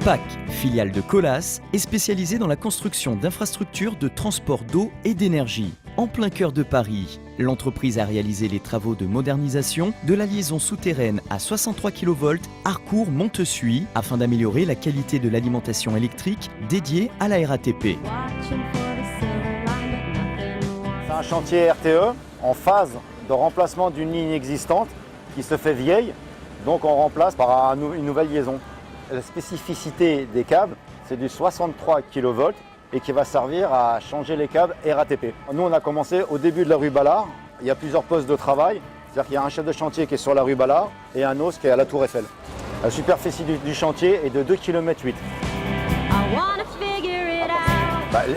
SPAC, filiale de Colas, est spécialisée dans la construction d'infrastructures de transport d'eau et d'énergie. En plein cœur de Paris, l'entreprise a réalisé les travaux de modernisation de la liaison souterraine à 63 kV Harcourt-Montesuie afin d'améliorer la qualité de l'alimentation électrique dédiée à la RATP. C'est un chantier RTE en phase de remplacement d'une ligne existante qui se fait vieille, donc on remplace par une nouvelle liaison. La spécificité des câbles, c'est du 63 kV et qui va servir à changer les câbles RATP. Nous, on a commencé au début de la rue Ballard. Il y a plusieurs postes de travail, c'est-à-dire qu'il y a un chef de chantier qui est sur la rue Ballard et un autre qui est à la Tour Eiffel. La superficie du chantier est de 2,8 km.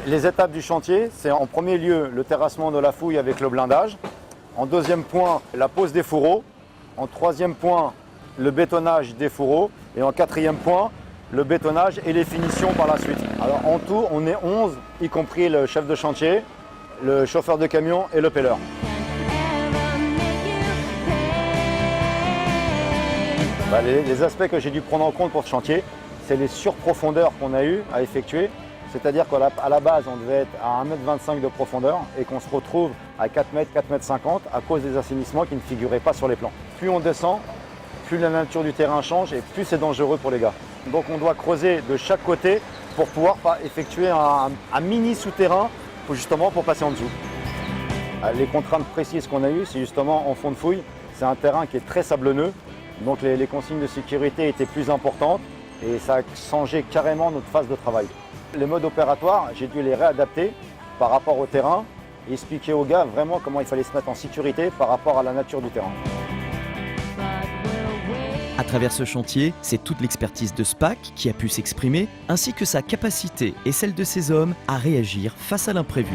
Les étapes du chantier, c'est en premier lieu le terrassement de la fouille avec le blindage. En deuxième point, la pose des fourreaux. En troisième point, le bétonnage des fourreaux. Et en quatrième point, le bétonnage et les finitions par la suite. Alors en tout, on est 11, y compris le chef de chantier, le chauffeur de camion et le pelleur. Les aspects que j'ai dû prendre en compte pour ce chantier, c'est les surprofondeurs qu'on a eu à effectuer. C'est-à-dire qu'à la base, on devait être à 1,25 m de profondeur et qu'on se retrouve à 4 m, 4,50 m à cause des assainissements qui ne figuraient pas sur les plans. Plus on descend, plus la nature du terrain change et plus c'est dangereux pour les gars. Donc on doit creuser de chaque côté pour pouvoir effectuer un mini souterrain justement pour passer en dessous. Les contraintes précises qu'on a eues, c'est justement en fond de fouille. C'est un terrain qui est très sablonneux, donc les consignes de sécurité étaient plus importantes et ça a changé carrément notre phase de travail. Les modes opératoires, j'ai dû les réadapter par rapport au terrain et expliquer aux gars vraiment comment il fallait se mettre en sécurité par rapport à la nature du terrain. À travers ce chantier, c'est toute l'expertise de SPAC qui a pu s'exprimer, ainsi que sa capacité et celle de ses hommes à réagir face à l'imprévu.